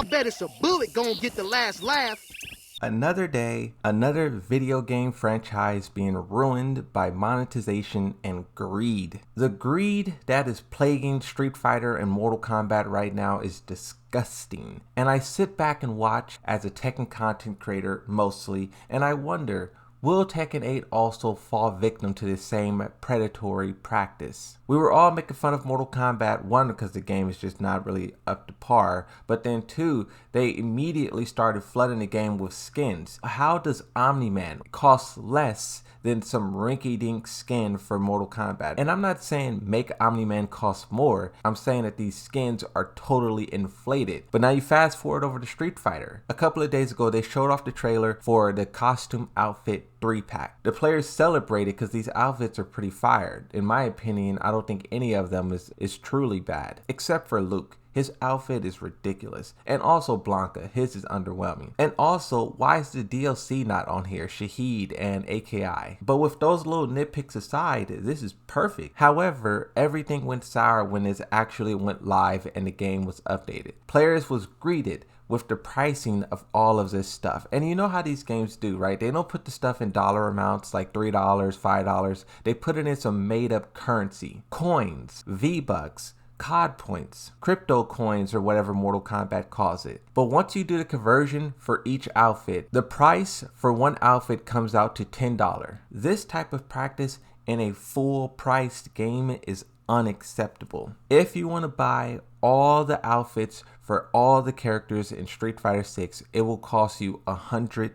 bet it's a bullet gonna get the last laugh. Another day, another video game franchise being ruined by monetization and greed. The greed that is plaguing Street Fighter and Mortal Kombat right now is disgusting. And I sit back and watch as a Tekken content creator mostly, and I wonder, will Tekken 8 also fall victim to the same predatory practice? We were all making fun of Mortal Kombat, one, because the game is just not really up to par, but then two, they immediately started flooding the game with skins. How does Omni-Man cost less than some rinky-dink skin for Mortal Kombat? And I'm not saying make Omni-Man cost more, I'm saying that these skins are totally inflated. But now you fast forward over to Street Fighter. A couple of days ago, they showed off the trailer for the costume outfit 3-pack. The players celebrated because these outfits are pretty fired. In my opinion, I don't think any of them is truly bad, except for Luke. His outfit is ridiculous. And also Blanca, his is underwhelming. And also, why is the DLC not on here? Shahid and AKI. But with those little nitpicks aside, this is perfect. However, everything went sour when this actually went live and the game was updated. Players was greeted with the pricing of all of this stuff. And you know how these games do, right? They don't put the stuff in dollar amounts like $3, $5. They put it in some made up currency. Coins, V-Bucks, COD points, crypto coins, or whatever Mortal Kombat calls it. But once you do the conversion for each outfit, the price for one outfit comes out to $10. This type of practice in a full priced game is unacceptable. If you want to buy all the outfits for all the characters in Street Fighter 6, it will cost you $100.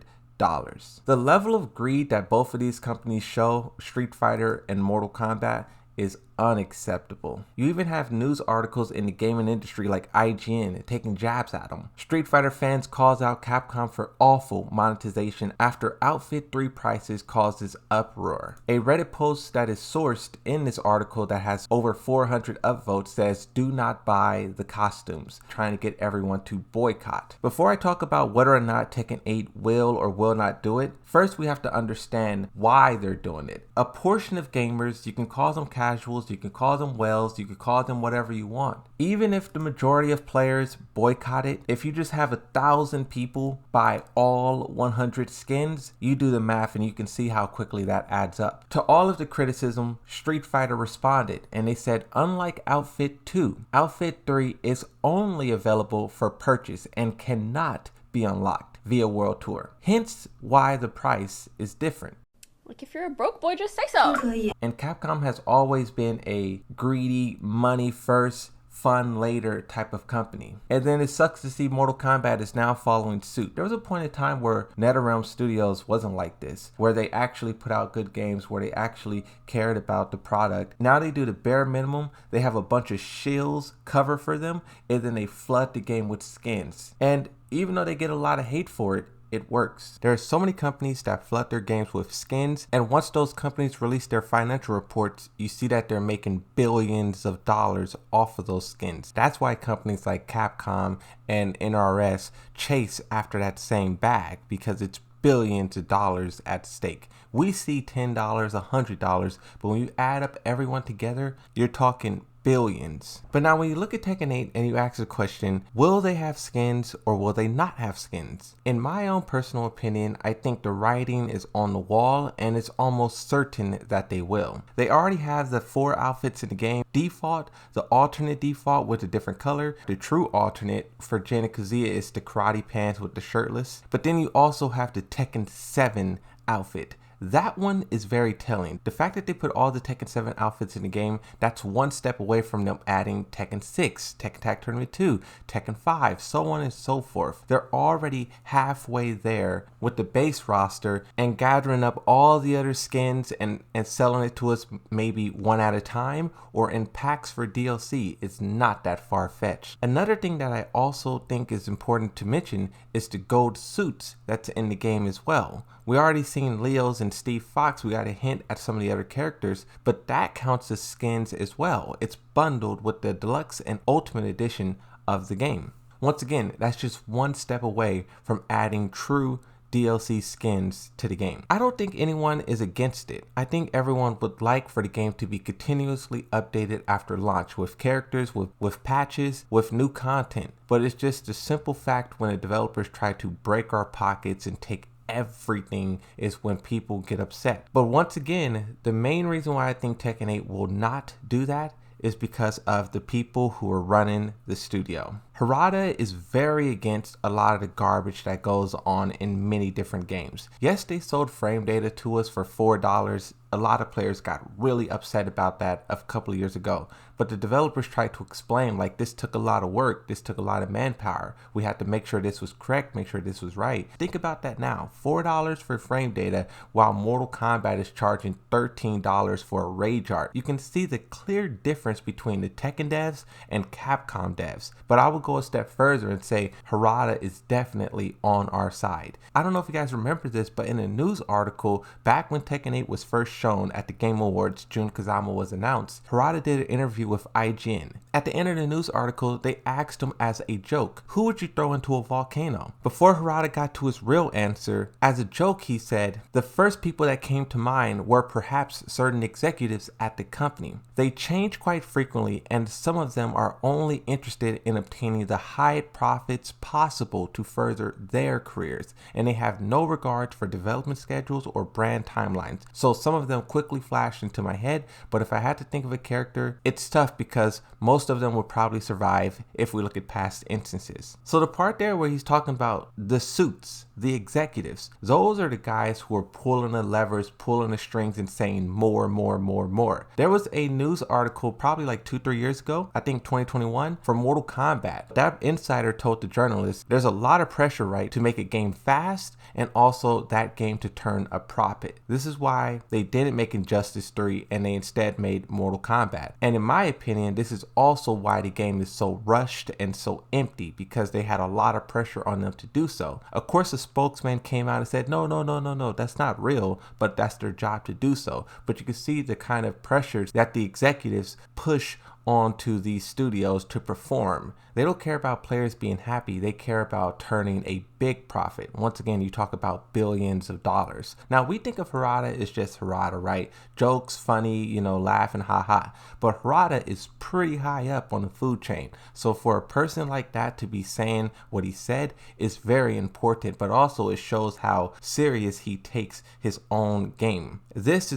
The level of greed that both of these companies show, Street Fighter and Mortal Kombat, is unacceptable. You even have news articles in the gaming industry like IGN taking jabs at them. Street Fighter fans calls out Capcom for awful monetization after Outfit 3 prices causes uproar. A Reddit post that is sourced in this article that has over 400 upvotes says do not buy the costumes, trying to get everyone to boycott. Before I talk about whether or not Tekken 8 will or will not do it, first we have to understand why they're doing it. A portion of gamers, you can call them casuals, you can call them whales, you can call them whatever you want. Even if the majority of players boycott it, if you just have 1,000 people buy all 100 skins, you do the math and you can see how quickly that adds up. To all of the criticism, Street Fighter responded and they said, unlike Outfit 2, Outfit 3 is only available for purchase and cannot be unlocked via World Tour. Hence why the price is different. Like, if you're a broke boy, just say so. And Capcom has always been a greedy, money first, fun later type of company. And then it sucks to see Mortal Kombat is now following suit. There was a point in time where NetherRealm Studios wasn't like this, where they actually put out good games, where they actually cared about the product. Now they do the bare minimum. They have a bunch of shills cover for them, and then they flood the game with skins. And even though they get a lot of hate for it, it works. There are so many companies that flood their games with skins, and once those companies release their financial reports, you see that they're making billions of dollars off of those skins. That's why companies like Capcom and NRS chase after that same bag, because it's billions of dollars at stake. We see $10, $100, but when you add up everyone together, you're talking billions. But now when you look at Tekken 8 and you ask the question, will they have skins or will they not have skins? In my own personal opinion, I think the writing is on the wall and it's almost certain that they will. They already have the 4 outfits in the game. Default, the alternate default with a different color. The true alternate for Jin and Kazuya is the karate pants with the shirtless. But then you also have the Tekken 7 outfit. That one is very telling. The fact that they put all the Tekken 7 outfits in the game, that's one step away from them adding Tekken 6, Tekken Tag Tournament 2, Tekken 5, so on and so forth. They're already halfway there with the base roster and gathering up all the other skins and selling it to us maybe one at a time or in packs for DLC. It's not that far-fetched. Another thing that I also think is important to mention is the gold suits that's in the game as well. We already seen Leo's and Steve Fox. We got a hint at some of the other characters, but that counts as skins as well. It's bundled with the deluxe and ultimate edition of the game. Once again, that's just one step away from adding true DLC skins to the game. I don't think anyone is against it. I think everyone would like for the game to be continuously updated after launch with characters, with patches, with new content. But it's just a simple fact when the developers try to break our pockets and take everything is when people get upset. But once again, the main reason why I think Tekken 8 will not do that is because of the people who are running the studio. Harada is very against a lot of the garbage that goes on in many different games. Yes, they sold frame data to us for $4. A lot of players got really upset about that a couple of years ago. But the developers tried to explain, like, this took a lot of work, this took a lot of manpower. We had to make sure this was correct, make sure this was right. Think about that now. $4 for frame data while Mortal Kombat is charging $13 for a rage art. You can see the clear difference between the Tekken devs and Capcom devs. But I would go a step further and say Harada is definitely on our side. I don't know if you guys remember this, but in a news article back when Tekken 8 was first shown at the Game Awards, Jun Kazama was announced, Harada did an interview with IGN. At the end of the news article, they asked him as a joke, who would you throw into a volcano? Before Harada got to his real answer, as a joke he said, the first people that came to mind were perhaps certain executives at the company. They change quite frequently and some of them are only interested in obtaining the high profits possible to further their careers, and they have no regard for development schedules or brand timelines. So some of them quickly flashed into my head, but if I had to think of a character, it's tough because most of them would probably survive if we look at past instances. So the part there where he's talking about the suits, the executives, those are the guys who are pulling the levers, pulling the strings and saying more, more, more, more. There was a news article probably like 2-3 years ago, I think 2021, for Mortal Kombat. That insider told the journalist there's a lot of pressure, right, to make a game fast and also that game to turn a profit. This is why they didn't make Injustice 3 and they instead made Mortal Kombat. And in my opinion, this is also why the game is so rushed and so empty, because they had a lot of pressure on them to do so. Of course, a spokesman came out and said, no, that's not real, but that's their job to do so. But you can see the kind of pressures that the executives push onto these studios to perform. They don't care about players being happy, they care about turning a big profit. Once again, you talk about billions of dollars. Now we think of Harada as just Harada, right? Jokes, funny, laughing, haha. But Harada is pretty high up on the food chain. So for a person like that to be saying what he said is very important, but also it shows how serious he takes his own game. This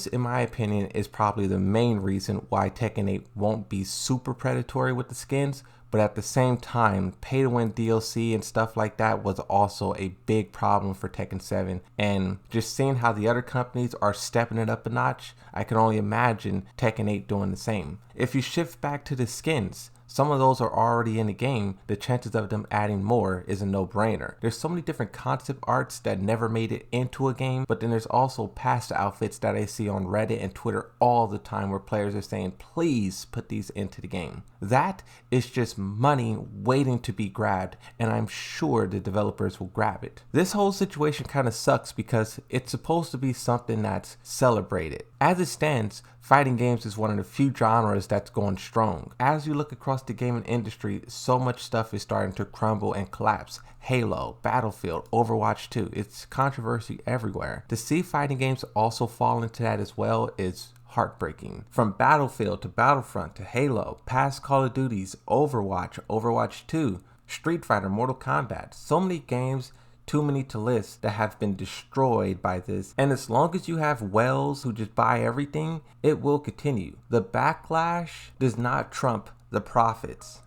in my opinion is probably the main reason why Tekken 8 won't be super predatory with the skins. But at the same time, pay to win DLC and stuff like that was also a big problem for Tekken 7. And just seeing how the other companies are stepping it up a notch, I can only imagine Tekken 8 doing the same. If you shift back to the skins, some of those are already in the game. The chances of them adding more is a no-brainer. There's so many different concept arts that never made it into a game, but then there's also past outfits that I see on Reddit and Twitter all the time where players are saying, please put these into the game. That is just money waiting to be grabbed, and I'm sure the developers will grab it. This whole situation kind of sucks because it's supposed to be something that's celebrated. As it stands, fighting games is one of the few genres that's going strong. As you look across the gaming industry, so much stuff is starting to crumble and collapse. Halo, Battlefield, Overwatch 2, it's controversy everywhere. To see fighting games also fall into that as well is heartbreaking. From Battlefield to Battlefront to Halo, past Call of Duties, Overwatch, Overwatch 2, Street Fighter, Mortal Kombat, so many games, too many to list, that have been destroyed by this. And as long as you have whales who just buy everything, it will continue. The backlash does not trump the profits.